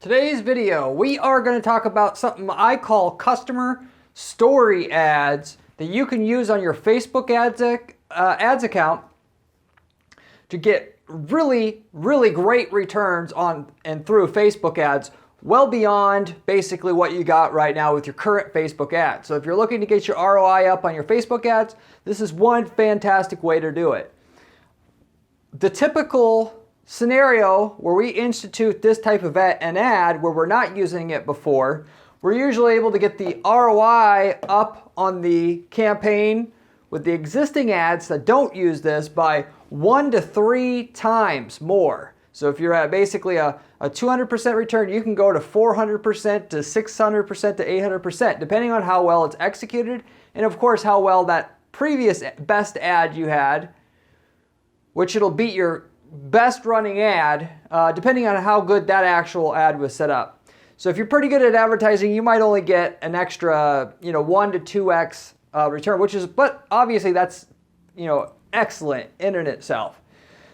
Today's video, we are going to talk about something I call customer story ads that you can use on your Facebook ads account to get really great returns on and through Facebook ads, well beyond basically what you got right now with your current Facebook ads. So if you're looking to get your ROI up on your Facebook ads, this is one fantastic way to do it. The typical scenario where we institute this type of an ad where we're not using it before, we're usually able to get the ROI up on the campaign with the existing ads that don't use this by 1 to 3 times more. So if you're at basically a 200% return, you can go to 400% to 600% to 800%, depending on how well it's executed and of course how well that previous best ad you had, which it'll beat your best running ad, depending on how good that actual ad was set up. So if you're pretty good at advertising, you might only get an extra, 1 to 2x return, but obviously that's, excellent in and itself.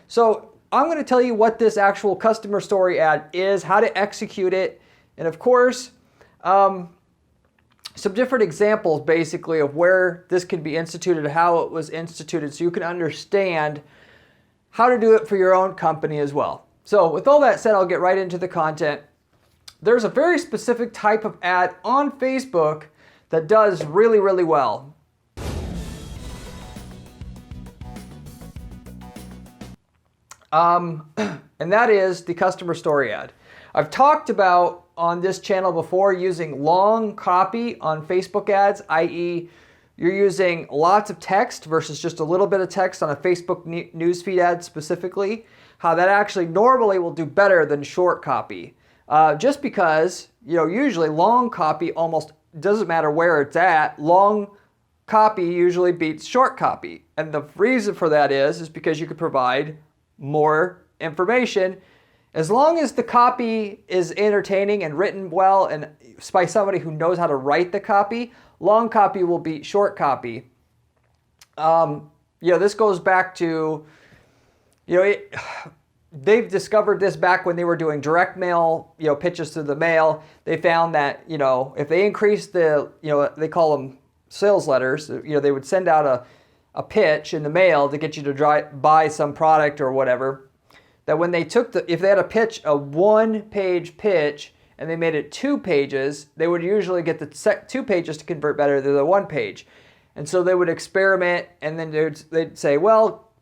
So I'm going to tell you what this actual customer story ad is, how to execute it, and of course, some different examples basically of where this can be instituted, how it was instituted, so you can understand how to do it for your own company as well. So with all that said, I'll get right into the content. There's a very specific type of ad on Facebook that does really well. And that is the customer story ad. I've talked about on this channel before using long copy on Facebook ads, i.e. you're using lots of text versus just a little bit of text on a Facebook newsfeed ad specifically, how that actually normally will do better than short copy. Just because, usually long copy almost doesn't matter where it's at, long copy usually beats short copy. And the reason for that is because you could provide more information. As long as the copy is entertaining and written well and by somebody who knows how to write the copy, long copy will beat short copy. This goes back to, they've discovered this back when they were doing direct mail, pitches to the mail. They found that, if they increase the, they call them sales letters, they would send out a pitch in the mail to get you to buy some product or whatever, that when they took if they had a 1-page pitch, and they made it 2 pages, they would usually get the 2 pages to convert better than the 1 page. And so they would experiment, and then they'd say, well,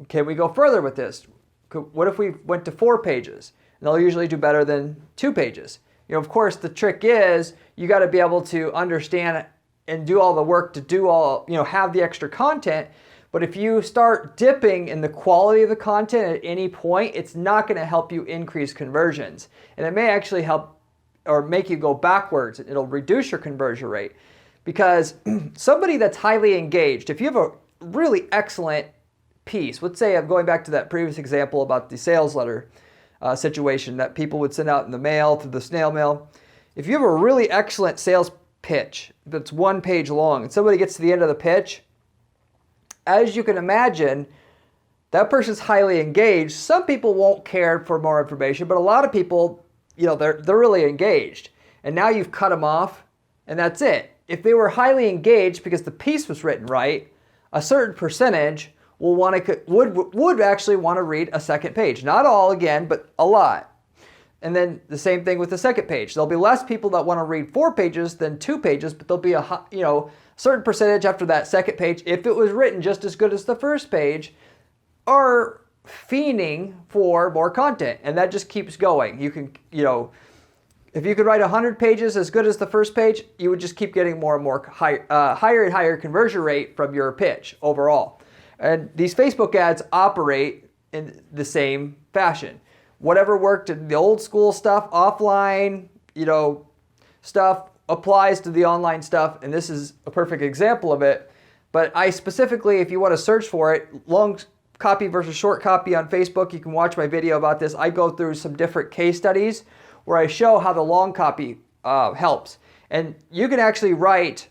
can we go further with this? What if we went to 4 pages? And they'll usually do better than 2 pages. Of course, the trick is you got to be able to understand and do all the work to have the extra content. But if you start dipping in the quality of the content at any point, it's not going to help you increase conversions. And it may actually help or make you go backwards. It'll reduce your conversion rate, because somebody that's highly engaged, if you have a really excellent piece, let's say I'm going back to that previous example about the sales letter situation that people would send out in the mail through the snail mail. If you have a really excellent sales pitch that's 1 page long and somebody gets to the end of the pitch, as you can imagine, that person's highly engaged. Some people won't care for more information, but a lot of people, they're really engaged. And now you've cut them off, and that's it. If they were highly engaged because the piece was written right, a certain percentage would actually want to read a second page. Not all, again, but a lot. And then the same thing with the second page. There'll be less people that want to read 4 pages than 2 pages, but there'll be a certain percentage after that second page, if it was written just as good as the first page, are fiending for more content. And that just keeps going. You can, if you could write 100 pages as good as the first page, you would just keep getting more and more higher and higher conversion rate from your pitch overall. And these Facebook ads operate in the same fashion. Whatever worked in the old school stuff, offline, stuff applies to the online stuff, and this is a perfect example of it. But I specifically, if you want to search for it, long copy versus short copy on Facebook, you can watch my video about this. I go through some different case studies where I show how the long copy helps. And you can actually write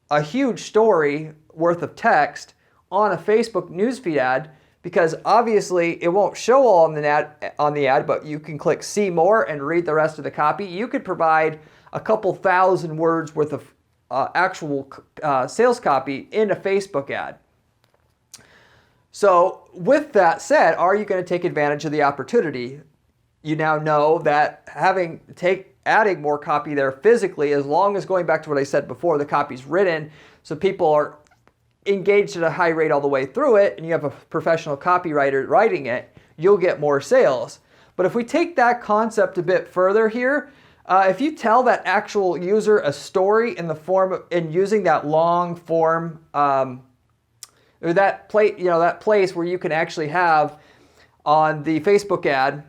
a huge story worth of text on a Facebook newsfeed ad because obviously it won't show all on the ad, but you can click see more and read the rest of the copy. You could provide a couple thousand words worth of actual sales copy in a Facebook ad. So with that said, are you going to take advantage of the opportunity? You now know that adding more copy there physically, as long as, going back to what I said before, the copy's written, so people are engaged at a high rate all the way through it, and you have a professional copywriter writing it, you'll get more sales. But if we take that concept a bit further here, if you tell that actual user a story in the form of, in using that long form, or that place where you can actually have on the Facebook ad,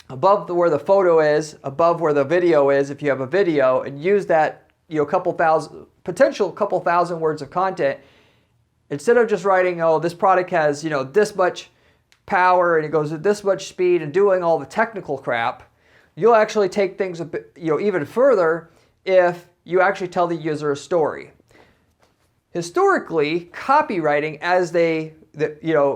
above where the photo is, above where the video is, if you have a video, and use that, couple thousand words of content, instead of just writing, oh, this product has, this much power and it goes at this much speed and doing all the technical crap, you'll actually take things a bit, even further if you actually tell the user a story. Historically, copywriting, as they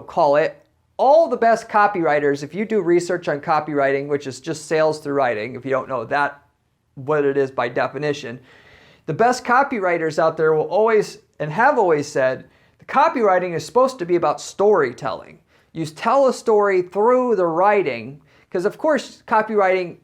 call it, all the best copywriters, if you do research on copywriting, which is just sales through writing, if you don't know that, what it is by definition, the best copywriters out there will always, and have always said, the copywriting is supposed to be about storytelling. You tell a story through the writing, because of course copywriting,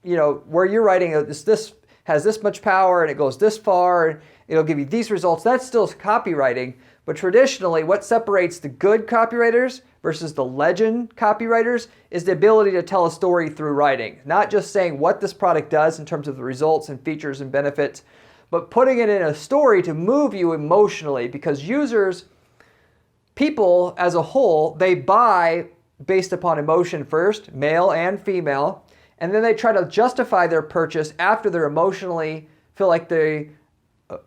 where you're writing, this has this much power and it goes this far and it'll give you these results, that's still copywriting. But traditionally, what separates the good copywriters versus the legend copywriters is the ability to tell a story through writing. Not just saying what this product does in terms of the results and features and benefits, but putting it in a story to move you emotionally, because people as a whole, they buy based upon emotion first, male and female, and then they try to justify their purchase after they're emotionally feel like they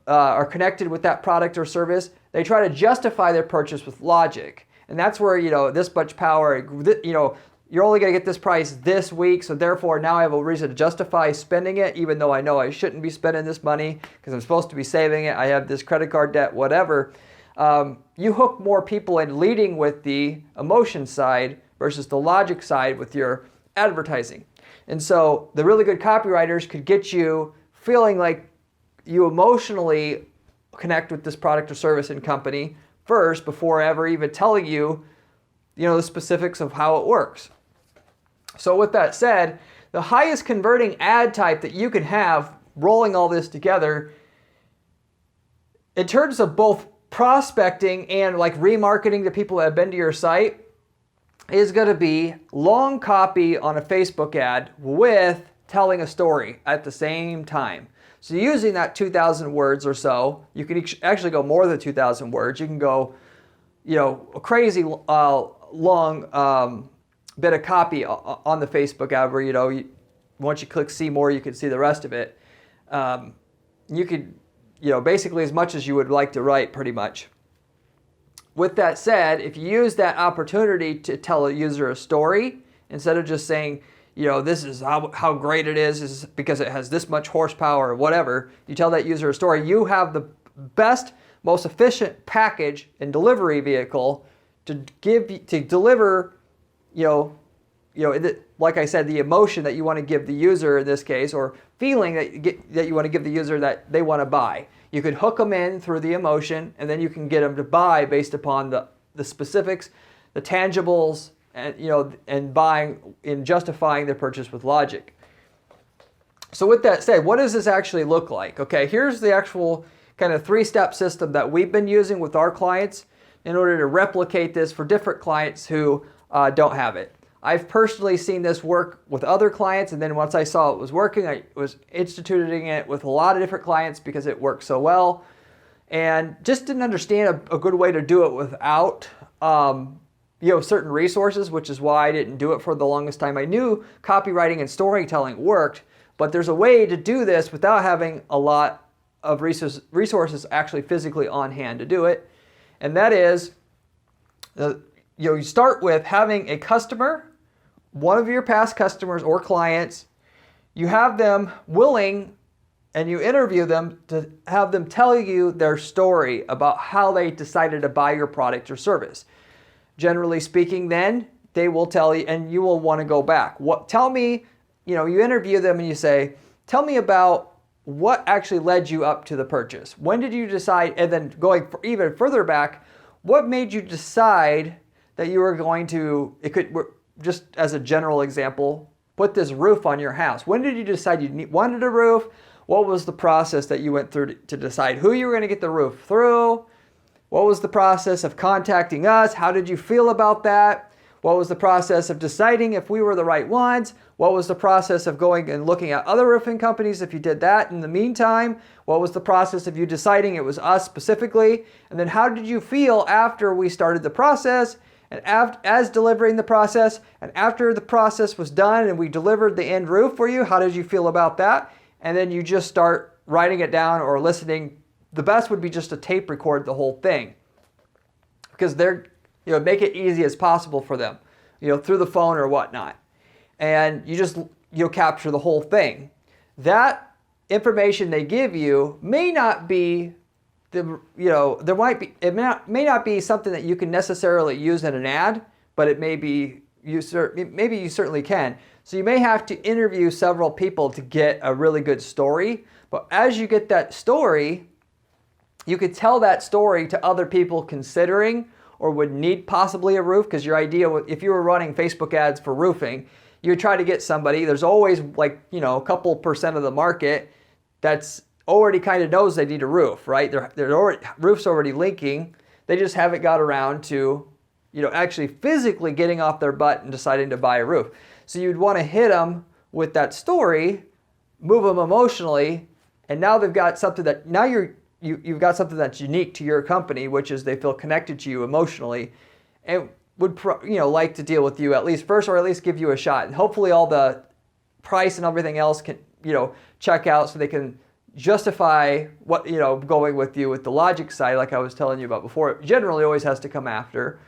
are connected with that product or service. They try to justify their purchase with logic. And that's where, this much power, you're only going to get this price this week, so therefore now I have a reason to justify spending it, even though I know I shouldn't be spending this money because I'm supposed to be saving it. I have this credit card debt, whatever. You hook more people in leading with the emotion side versus the logic side with your advertising. And so the really good copywriters could get you feeling like you emotionally connect with this product or service and company first before ever even telling you, the specifics of how it works. So with that said, the highest converting ad type that you can have, rolling all this together, in terms of both prospecting and like remarketing to people that have been to your site, is going to be long copy on a Facebook ad with telling a story at the same time. So using that 2,000 words or so, you can actually go more than 2,000 words. You can go, a crazy long bit of copy on the Facebook ad where, once you click see more, you can see the rest of it. You could, basically as much as you would like to write, pretty much. With that said, if you use that opportunity to tell a user a story, instead of just saying, this is how great it is because it has this much horsepower or whatever, you tell that user a story, you have the best, most efficient package and delivery vehicle to deliver, like I said, the emotion that you want to give the user in this case, or feeling that you want to give the user that they want to buy. You could hook them in through the emotion, and then you can get them to buy based upon the specifics, the tangibles, and buying and justifying their purchase with logic. So with that said, what does this actually look like? Okay, here's the actual kind of 3-step system that we've been using with our clients in order to replicate this for different clients who don't have it. I've personally seen this work with other clients, and then once I saw it was working, I was instituting it with a lot of different clients because it worked so well, and just didn't understand a good way to do it without certain resources, which is why I didn't do it for the longest time. I knew copywriting and storytelling worked, but there's a way to do this without having a lot of resources actually physically on hand to do it, and that is, you start with having a customer, one of your past customers or clients. You have them willing, and you interview them to have them tell you their story about how they decided to buy your product or service. generally speaking, then they will tell you, and you will want to go back. Tell me, you interview them and you say, tell me about what actually led you up to the purchase. When did you decide, and then going even further back, what made you decide that you were going to, just as a general example, put this roof on your house? When did you decide you wanted a roof? What was the process that you went through to decide who you were going to get the roof through? What was the process of contacting us? How did you feel about that? What was the process of deciding if we were the right ones? What was the process of going and looking at other roofing companies if you did that in the meantime? What was the process of you deciding it was us specifically? And then how did you feel after we started the process and as delivering the process, and after the process was done and we delivered the end roof for you, how did you feel about that? And then you just start writing it down or listening. The best would be just to tape record the whole thing, because make it easy as possible for them, through the phone or whatnot. And you'll capture the whole thing. That information they give you may not be it may not be something that you can necessarily use in an ad, but it may be maybe you certainly can. So you may have to interview several people to get a really good story. But as you get that story, you could tell that story to other people considering or would need possibly a roof, because your idea, if you were running Facebook ads for roofing, you would try to get somebody. There's always a couple percent of the market that's already kind of knows they need a roof, right? Roof's already leaking. They just haven't got around to, actually physically getting off their butt and deciding to buy a roof. So you'd want to hit them with that story, move them emotionally, and now they've got something that you've got something that's unique to your company, which is they feel connected to you emotionally, and would like to deal with you at least first, or at least give you a shot. And hopefully all the price and everything else can check out, so they can justify what going with you with the logic side, like I was telling you about before. It generally always has to come after.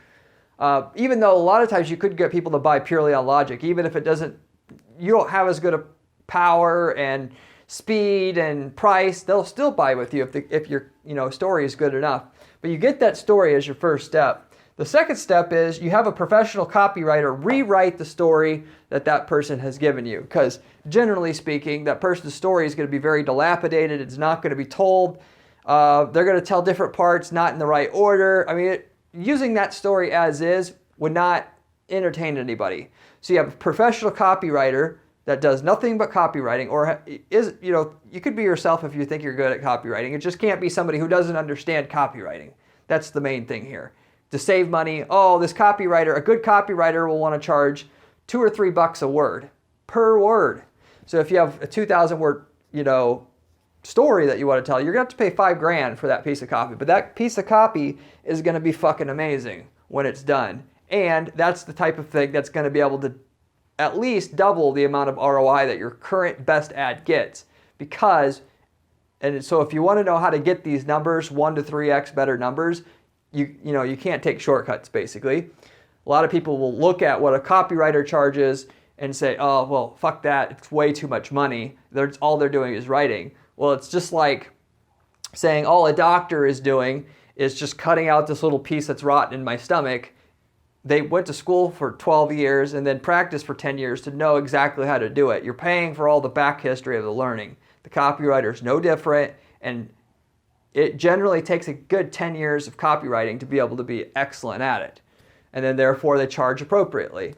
Even though a lot of times you could get people to buy purely on logic, even if you don't have as good a power and speed and price, they'll still buy with you if your story is good enough. But you get that story as your first step. The second step is you have a professional copywriter rewrite the story that person has given you, because generally speaking, that person's story is going to be very dilapidated. It's not going to be told. They're going to tell different parts, not in the right order. I mean, using that story as is would not entertain anybody. So you have a professional copywriter that does nothing but copywriting, or you could be yourself if you think you're good at copywriting. It just can't be somebody who doesn't understand copywriting. That's the main thing here. To save money, a good copywriter will want to charge $2 or $3 a word per word. So if you have a 2,000 word, story that you want to tell, you're going to have to pay $5,000 for that piece of copy. But that piece of copy is going to be fucking amazing when it's done. And that's the type of thing that's going to be able to at least double the amount of ROI that your current best ad gets. And so if you want to know how to get these numbers, 1 to 3x better numbers, you can't take shortcuts, basically. A lot of people will look at what a copywriter charges and say, oh, well, fuck that. It's way too much money. All they're doing is writing. Well, it's just like saying all a doctor is doing is just cutting out this little piece that's rotten in my stomach. They went to school for 12 years and then practiced for 10 years to know exactly how to do it. You're paying for all the back history of the learning. The copywriter is no different, and it generally takes a good 10 years of copywriting to be able to be excellent at it. And then therefore they charge appropriately.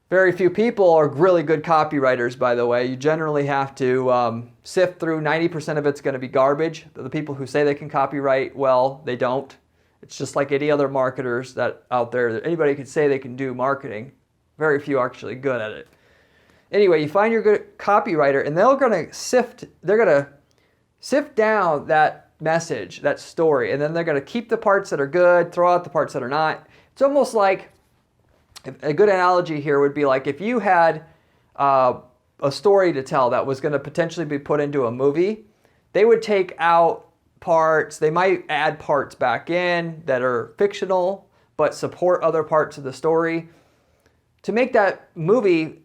Very few people are really good copywriters, by the way. You generally have to sift through. 90% of it's going to be garbage. The people who say they can copyright well, they don't. It's just like any other marketers that out there. Anybody can say they can do marketing. Very few are actually good at it. Anyway, you find your good copywriter, and they're going to sift down that message, that story, and then they're going to keep the parts that are good, throw out the parts that are not. It's almost like, a good analogy here would be like if you had a story to tell that was going to potentially be put into a movie, they would take out parts, they might add parts back in that are fictional but support other parts of the story to make that movie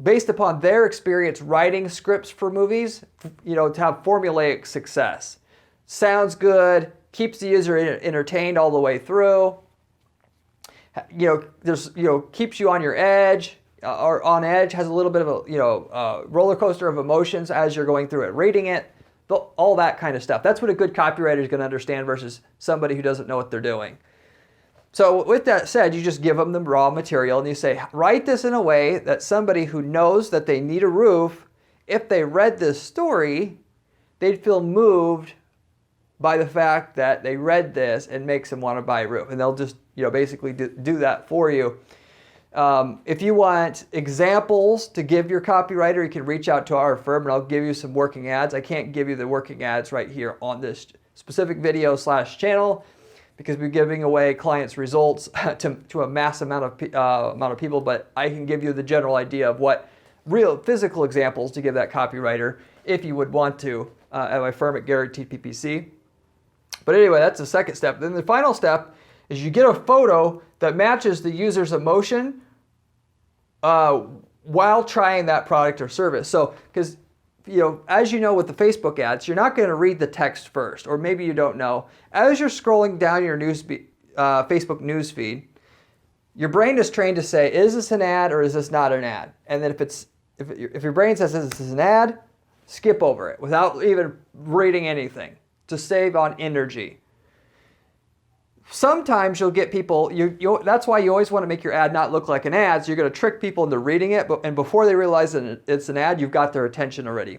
based upon their experience writing scripts for movies, to have formulaic success. Sounds good, keeps the user entertained all the way through, there's, keeps you on your edge, or on edge, has a little bit of a, roller coaster of emotions as you're going through it, reading it, all that kind of stuff. That's what a good copywriter is going to understand versus somebody who doesn't know what they're doing. So with that said, you just give them the raw material and you say, write this in a way that somebody who knows that they need a roof, if they read this story, they'd feel moved by the fact that they read this and makes them want to buy a roof. And they'll just, basically do that for you. If you want examples to give your copywriter, you can reach out to our firm and I'll give you some working ads. I can't give you the working ads right here on this specific video/channel because we're giving away clients' results to a mass amount of people, but I can give you the general idea of what real physical examples to give that copywriter if you would want to at my firm at Guaranteed PPC. But anyway, that's the second step. Then the final step is you get a photo that matches the user's emotion while trying that product or service. So, because as you know with the Facebook ads, you're not going to read the text first, or maybe you don't know. As you're scrolling down your Facebook news feed, your brain is trained to say, is this an ad or is this not an ad? And then if your brain says this is an ad, skip over it without even reading anything to save on energy. Sometimes you'll get people, that's why you always want to make your ad not look like an ad. So you're going to trick people into reading it, and before they realize that it's an ad, you've got their attention already.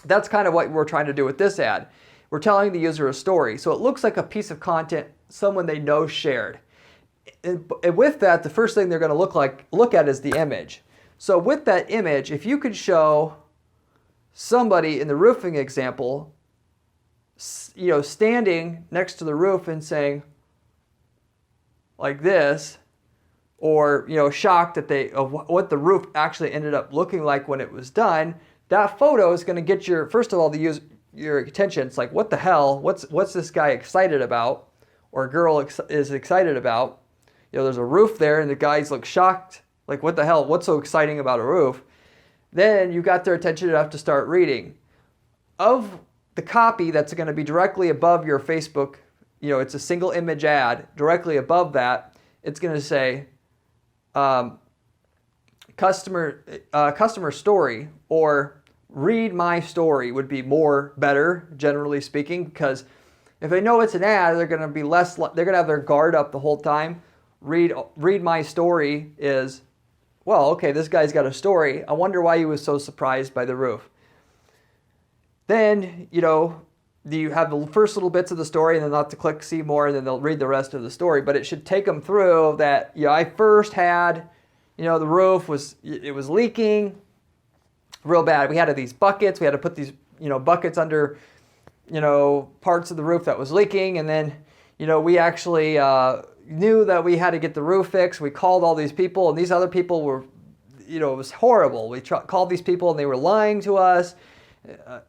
That's kind of what we're trying to do with this ad. We're telling the user a story. So it looks like a piece of content someone they know shared. And with that, the first thing they're going to look at is the image. So with that image, if you could show somebody in the roofing example, standing next to the roof and saying, like this, or shocked of what the roof actually ended up looking like when it was done, that photo is going to get first of all your attention. It's like, what the hell? What's this guy excited about, or girl is excited about? There's a roof there, and the guys look shocked. Like, what the hell? What's so exciting about a roof? Then you got their attention enough to start reading. Of the copy that's going to be directly above your Facebook, it's a single image ad. Directly above that, it's going to say customer story, or read my story would be better, generally speaking, because if they know it's an ad, they're going to be they're going to have their guard up the whole time. Read my story is, well, okay, this guy's got a story. I wonder why he was so surprised by the roof. Then, you have the first little bits of the story, and then they'll have to click see more, and then they'll read the rest of the story. But it should take them through that, I first had, the roof was leaking real bad. We had these buckets. We had to put these, buckets under, parts of the roof that was leaking. And then, we actually knew that we had to get the roof fixed. We called all these people, and these other people were, it was horrible. We called these people, and they were lying to us.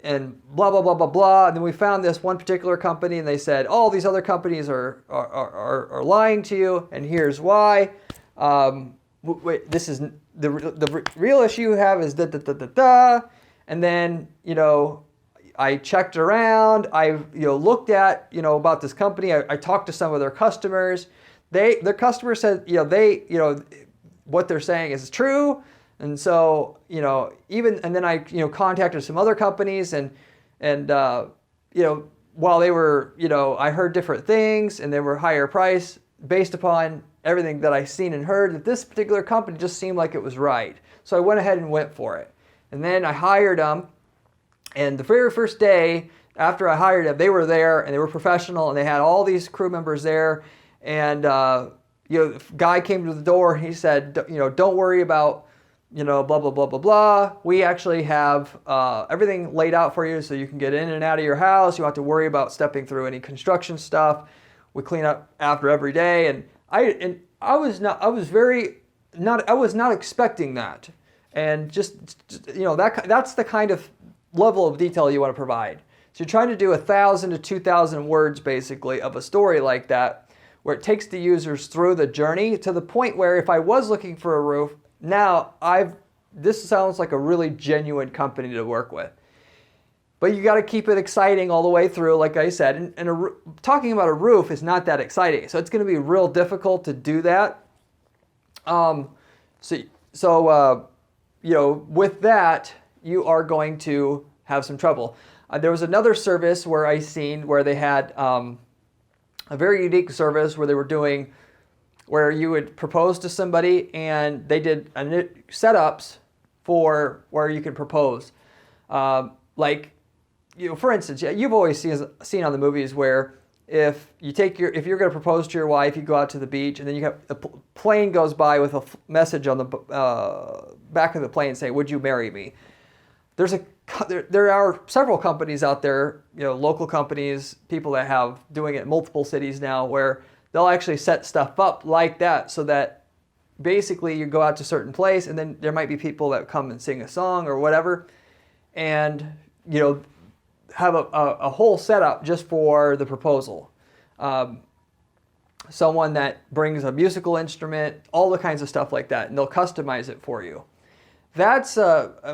And blah, blah, blah, blah, blah. And then we found this one particular company, and they said, oh, these other companies are lying to you, and here's why. This is the real issue you have is da. And then, I checked around. I looked at, about this company. I talked to some of their customers. Their customers said, what they're saying is true. And so, and then I, contacted some other companies and while they were, I heard different things and they were higher price based upon everything that I seen and heard, that this particular company just seemed like it was right. So I went ahead and went for it. And then I hired them, and the very first day after I hired them, they were there and they were professional and they had all these crew members there. And, the guy came to the door and he said, don't worry about, blah, blah, blah, blah, blah. We actually have everything laid out for you so you can get in and out of your house. You don't have to worry about stepping through any construction stuff. We clean up after every day. And I was not expecting that. And that's the kind of level of detail you want to provide. So you're trying to do 1,000 to 2,000 words basically of a story like that, where it takes the users through the journey to the point where if I was looking for a roof, now this sounds like a really genuine company to work with. But you got to keep it exciting all the way through, like I said. And talking about a roof is not that exciting. So it's going to be real difficult to do that. With that, you are going to have some trouble. There was another service where I seen where they had a very unique service where they were doing, where you would propose to somebody and they did setups for where you could propose. For instance, you've always seen on the movies where if you're going to propose to your wife, you go out to the beach and then a plane goes by with a message on the back of the plane saying, "Would you marry me?" There are several companies out there, local companies, people that have doing it in multiple cities now, where they'll actually set stuff up like that so that basically you go out to a certain place and then there might be people that come and sing a song or whatever, and have a whole setup just for the proposal. Someone that brings a musical instrument, all the kinds of stuff like that, and they'll customize it for you. That's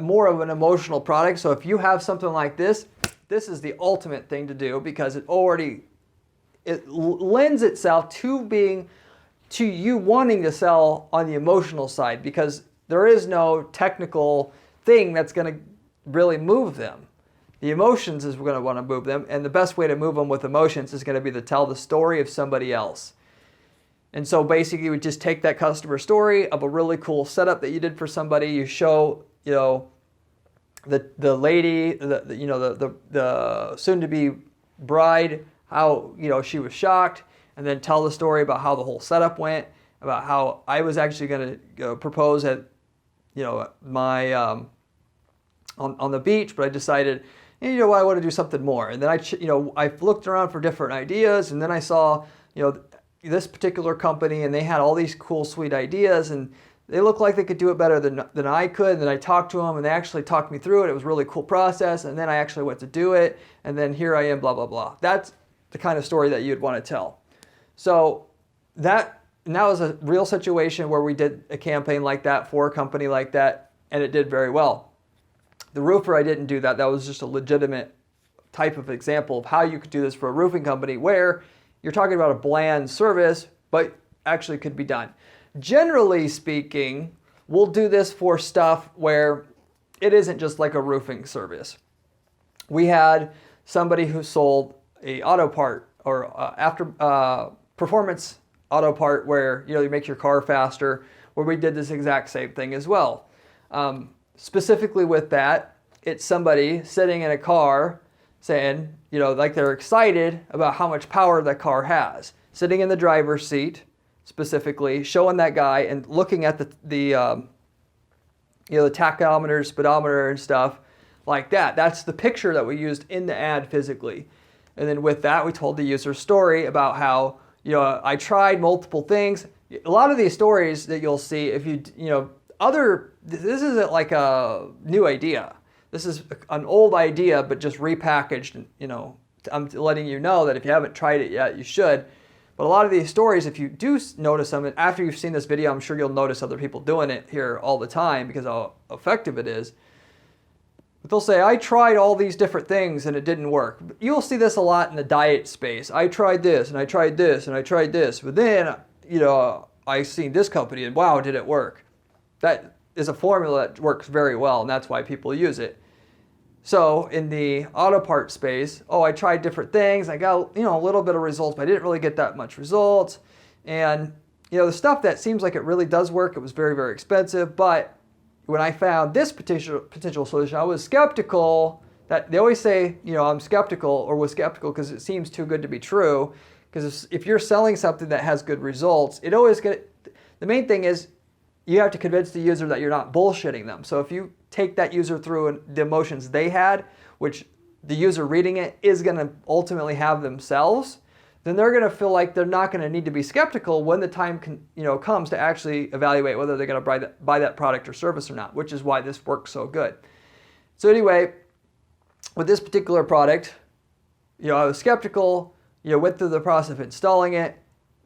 more of an emotional product. So if you have something like this is the ultimate thing to do, because it lends itself to you wanting to sell on the emotional side, because there is no technical thing that's going to really move them. The emotions is going to want to move them, and the best way to move them with emotions is going to be to tell the story of somebody else. And so basically you would just take that customer story of a really cool setup that you did for somebody. You show, the lady, the soon-to-be bride, how, she was shocked, and then tell the story about how the whole setup went, about how I was actually going to propose at, my, on the beach, but I decided, I want to do something more. And then I looked around for different ideas, and then I saw, this particular company, and they had all these cool, sweet ideas, and they looked like they could do it better than I could. And then I talked to them, and they actually talked me through it. It was a really cool process, and then I actually went to do it, and then here I am, blah, blah, blah. That's the kind of story that you'd want to tell. So that was a real situation where we did a campaign like that for a company like that, and it did very well. The roofer, I didn't do that. That was just a legitimate type of example of how you could do this for a roofing company, where you're talking about a bland service, but actually could be done. Generally speaking, we'll do this for stuff where it isn't just like a roofing service. We had somebody who sold a auto part or performance auto part where you make your car faster, where we did this exact same thing as well. Specifically with that, it's somebody sitting in a car saying, like they're excited about how much power that car has. Sitting in the driver's seat, specifically, showing that guy and looking at the tachometer, speedometer and stuff like that. That's the picture that we used in the ad physically. And then with that, we told the user story about how, I tried multiple things. A lot of these stories that you'll see, if this isn't like a new idea. This is an old idea, but just repackaged. I'm letting you know that if you haven't tried it yet, you should. But a lot of these stories, if you do notice them, and after you've seen this video, I'm sure you'll notice other people doing it here all the time because how effective it is. But they'll say, I tried all these different things and it didn't work. You'll see this a lot in the diet space. I tried this and I tried this and I tried this. But then, I seen this company and wow, did it work? That is a formula that works very well, and that's why people use it. So in the auto part space, I tried different things. I got, a little bit of results, but I didn't really get that much results. And, the stuff that seems like it really does work, it was very, very expensive. But when I found this potential solution, I was skeptical. That they always say, I'm skeptical or was skeptical because it seems too good to be true. Because if you're selling something that has good results, the main thing is you have to convince the user that you're not bullshitting them. So if you take that user through the emotions they had, which the user reading it is going to ultimately have themselves, then they're going to feel like they're not going to need to be skeptical when the time comes to actually evaluate whether they're going to buy that product or service or not, which is why this works so good. So anyway, with this particular product, I was skeptical, went through the process of installing it.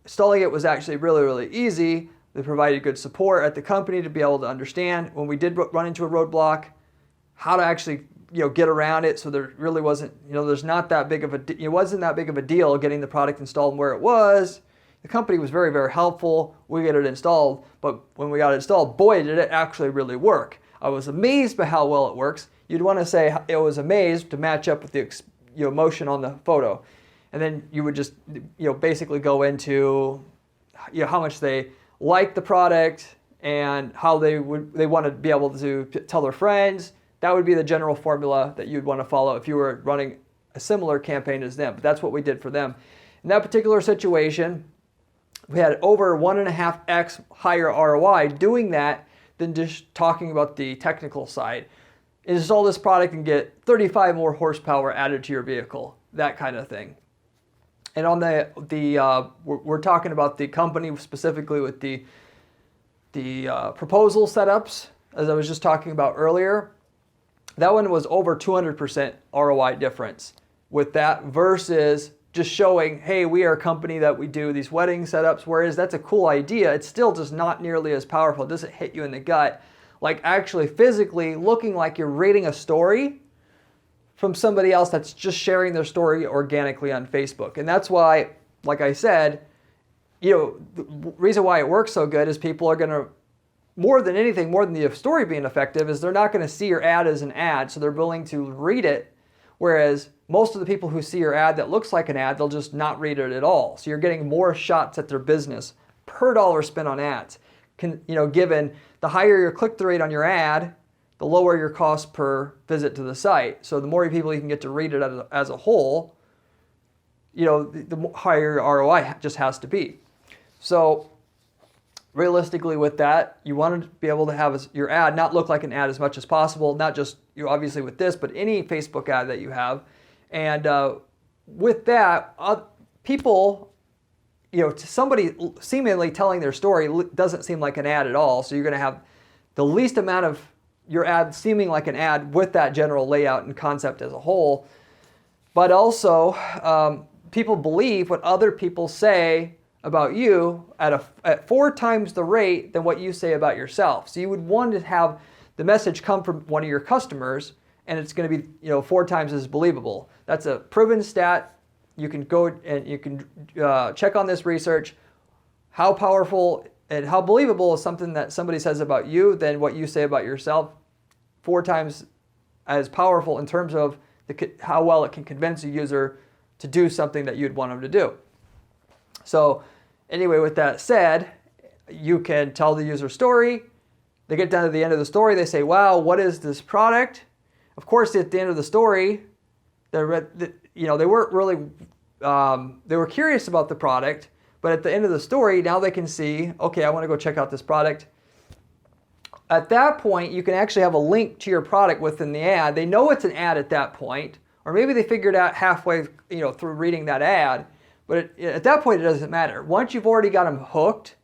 Installing it was actually really, really easy. They provided good support at the company to be able to understand when we did run into a roadblock, how to actually get around it. So there really wasn't, there's not that big of it wasn't that big of a deal getting the product installed where it was. The company was very, very helpful. We get it installed, but when we got it installed, boy, did it actually really work. I was amazed by how well it works. You'd want to say it was amazed to match up with the motion on the photo. And then you would just basically go into how much they like the product and how they want to be able to tell their friends. That would be the general formula that you'd want to follow if you were running a similar campaign as them. But that's what we did for them. In that particular situation, we had over 1.5x higher ROI doing that than just talking about the technical side. Install this product and get 35 more horsepower added to your vehicle, that kind of thing. And on we're talking about the company specifically with the proposal setups, as I was just talking about earlier. That one was over 200% ROI difference with that versus just showing, hey, we are a company that we do these wedding setups, whereas that's a cool idea. It's still just not nearly as powerful. It doesn't hit you in the gut like actually physically looking like you're reading a story from somebody else that's just sharing their story organically on Facebook. And that's why, like I said, the reason why it works so good is people are going to, more than anything, more than the story being effective, is they're not going to see your ad as an ad, so they're willing to read it. Whereas most of the people who see your ad that looks like an ad, they'll just not read it at all. So you're getting more shots at their business per dollar spent on ads. Given the higher your click-through rate on your ad, the lower your cost per visit to the site. So the more people you can get to read it as a whole, the higher your ROI just has to be. So realistically with that, you want to be able to have your ad not look like an ad as much as possible, not just obviously with this, but any Facebook ad that you have. And with that, people, to somebody seemingly telling their story doesn't seem like an ad at all. So you're going to have the least amount of your ad seeming like an ad with that general layout and concept as a whole. But also, people believe what other people say about you at 4 times the rate than what you say about yourself. So you would want to have the message come from one of your customers, and it's going to be 4 times as believable. That's a proven stat. You can go and you can check on this research. How powerful and how believable is something that somebody says about you than what you say about yourself? 4 times as powerful in terms of how well it can convince a user to do something that you'd want them to do. So anyway, with that said, you can tell the user story. They get down to the end of the story. They say, wow, what is this product? Of course, at the end of the story, they weren't really, they were curious about the product, but at the end of the story, now they can see, okay, I want to go check out this product. At that point, you can actually have a link to your product within the ad. They know it's an ad at that point, or maybe they figured out halfway, through reading that ad. But at that point, it doesn't matter. Once you've already got them hooked,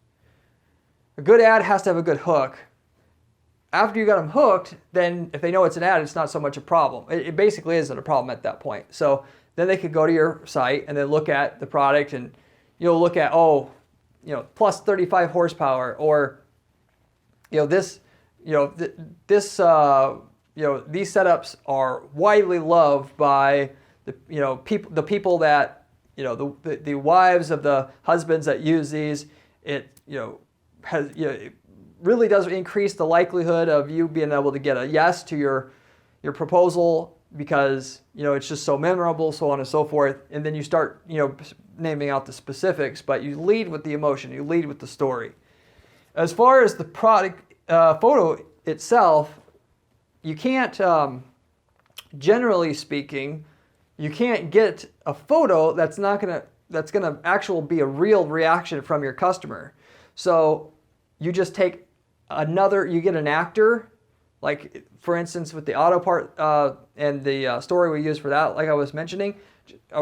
a good ad has to have a good hook. After you got them hooked, then if they know it's an ad, it's not so much a problem. It basically isn't a problem at that point. So then they could go to your site and then look at the product, and you'll look at, plus 35 horsepower, or these setups are widely loved by the people that the wives of the husbands that use these. It it really does increase the likelihood of you being able to get a yes to your proposal, because it's just so memorable, so on and so forth. And then you start naming out the specifics, but you lead with the emotion, you lead with the story. As far as the product photo itself, you can't, generally speaking, you can't get a photo that's gonna actually be a real reaction from your customer. So you just take you get an actor, like for instance with the auto part and the story we use for that, like I was mentioning,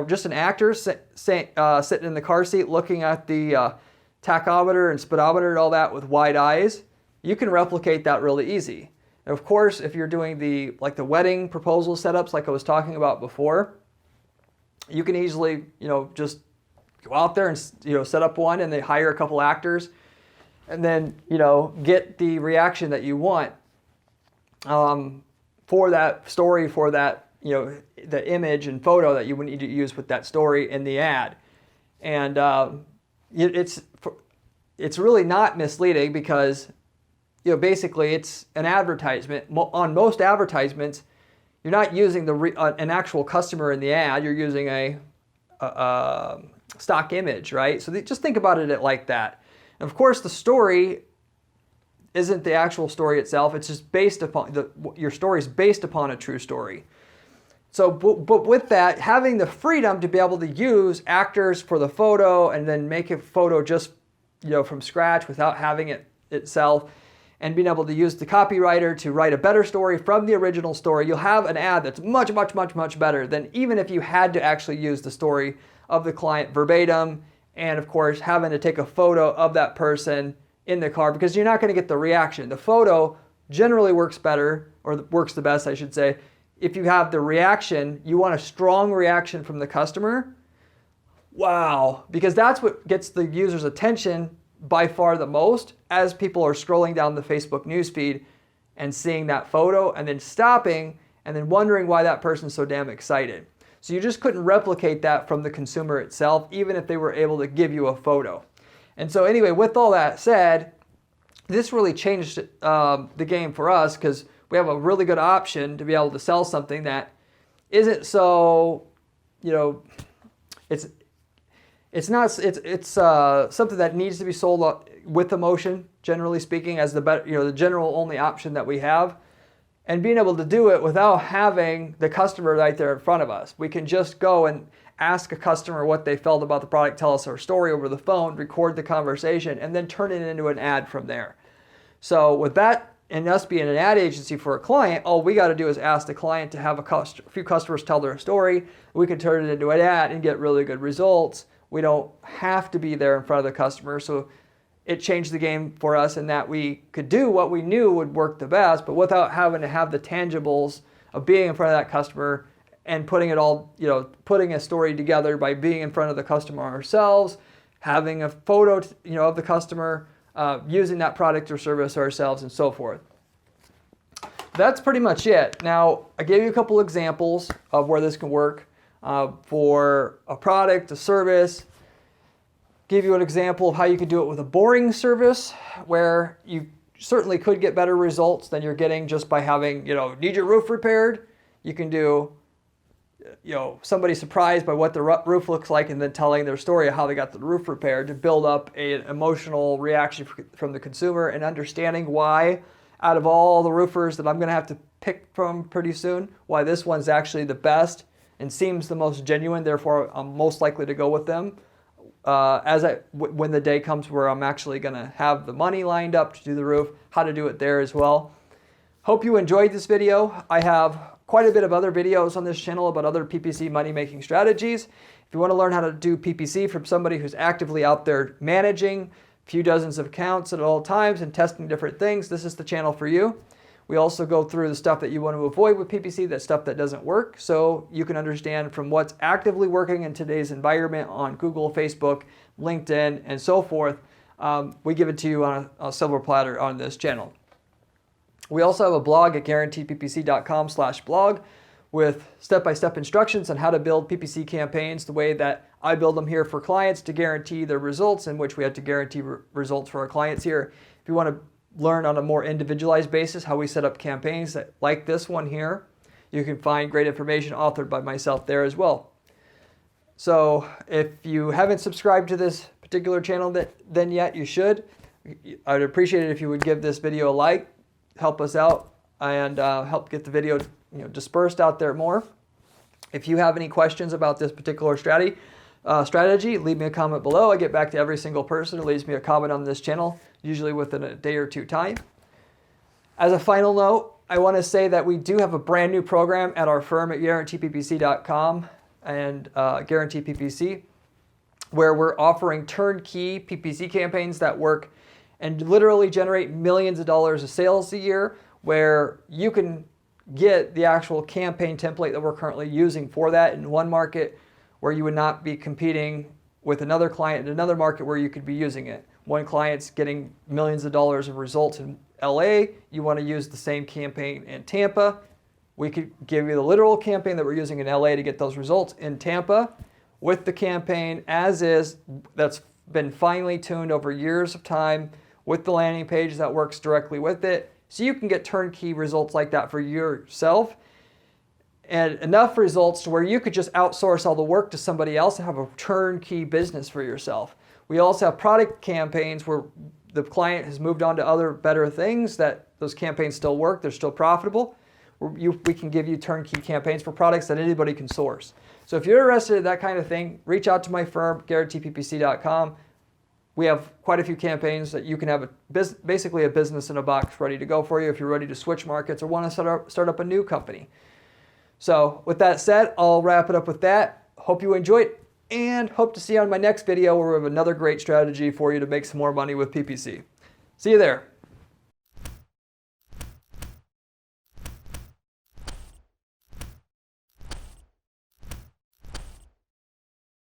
just an actor sitting in the car seat looking at the tachometer and speedometer and all that with wide eyes. You can replicate that really easy. And of course, if you're doing the wedding proposal setups like I was talking about before, you can easily just go out there and set up one, and they hire a couple actors, and then get the reaction that you want for that story, for that the image and photo that you would need to use with that story in the ad. And it's really not misleading because, basically it's an advertisement. On most advertisements, you're not using an actual customer in the ad. You're using a stock image, right? So just think about it like that. And of course, the story isn't the actual story itself. It's just based upon your story is based upon a true story. So, but with that, having the freedom to be able to use actors for the photo and then make a photo just, from scratch without having it itself, and being able to use the copywriter to write a better story from the original story, you'll have an ad that's much, much, much, much better than even if you had to actually use the story of the client verbatim, and of course, having to take a photo of that person in the car, because you're not going to get the reaction. The photo generally works better, or works the best, I should say. If you have the reaction, you want a strong reaction from the customer. Wow, because that's what gets the user's attention by far the most, as people are scrolling down the Facebook newsfeed and seeing that photo and then stopping and then wondering why that person's so damn excited. So you just couldn't replicate that from the consumer itself, even if they were able to give you a photo. And so anyway, with all that said, this really changed the game for us, because we have a really good option to be able to sell something that isn't so, it's something that needs to be sold with emotion, generally speaking, as the general only option that we have, and being able to do it without having the customer right there in front of us. We can just go and ask a customer what they felt about the product, tell us our story over the phone, record the conversation, and then turn it into an ad from there. So with that, and us being an ad agency for a client, all we got to do is ask the client to have a few customers tell their story. We can turn it into an ad and get really good results. We don't have to be there in front of the customer. So it changed the game for us in that we could do what we knew would work the best, but without having to have the tangibles of being in front of that customer and putting it all, putting a story together by being in front of the customer ourselves, having a photo, of the customer, using that product or service ourselves, and so forth. That's pretty much it. Now, I gave you a couple examples of where this can work for a product, a service. Give you an example of how you could do it with a boring service, where you certainly could get better results than you're getting just by having, need your roof repaired. You can do, somebody surprised by what the roof looks like and then telling their story of how they got the roof repaired to build up an emotional reaction from the consumer, and understanding why, out of all the roofers that I'm going to have to pick from pretty soon, why this one's actually the best and seems the most genuine, therefore I'm most likely to go with them when the day comes where I'm actually going to have the money lined up to do the roof, how to do it there as well. Hope you enjoyed this video. I have quite a bit of other videos on this channel about other PPC money-making strategies. If you want to learn how to do PPC from somebody who's actively out there managing a few dozens of accounts at all times and testing different things, this is the channel for you. We also go through the stuff that you want to avoid with PPC, that stuff that doesn't work, so you can understand from what's actively working in today's environment on Google, Facebook, LinkedIn, and so forth. We give it to you on a silver platter on this channel. We also have a blog at guaranteedppc.com/blog with step-by-step instructions on how to build PPC campaigns the way that I build them here for clients to guarantee their results, in which we have to guarantee results for our clients here. If you want to learn on a more individualized basis how we set up campaigns like this one here, you can find great information authored by myself there as well. So if you haven't subscribed to this particular channel then yet, you should. I would appreciate it if you would give this video a like, help us out, and help get the video dispersed out there more. If you have any questions about this particular strategy, leave me a comment below. I get back to every single person who leaves me a comment on this channel, usually within a day or two time. As a final note, I want to say that we do have a brand new program at our firm at guaranteedppc.com and Guarantee PPC, where we're offering turnkey PPC campaigns that work and literally generate millions of dollars of sales a year, where you can get the actual campaign template that we're currently using for that in one market, where you would not be competing with another client in another market where you could be using it. One client's getting millions of dollars of results in LA, you want to use the same campaign in Tampa. We could give you the literal campaign that we're using in LA to get those results in Tampa with the campaign as is, that's been finely tuned over years of time with the landing page that works directly with it. So you can get turnkey results like that for yourself, and enough results to where you could just outsource all the work to somebody else and have a turnkey business for yourself. We also have product campaigns where the client has moved on to other better things, that those campaigns still work, they're still profitable. We can give you turnkey campaigns for products that anybody can source. So if you're interested in that kind of thing, reach out to my firm, GarrettTPPC.com. We have quite a few campaigns that you can have basically a business in a box ready to go for you if you're ready to switch markets or want to start up a new company. So with that said, I'll wrap it up with that. Hope you enjoyed and hope to see you on my next video where we have another great strategy for you to make some more money with PPC. See you there.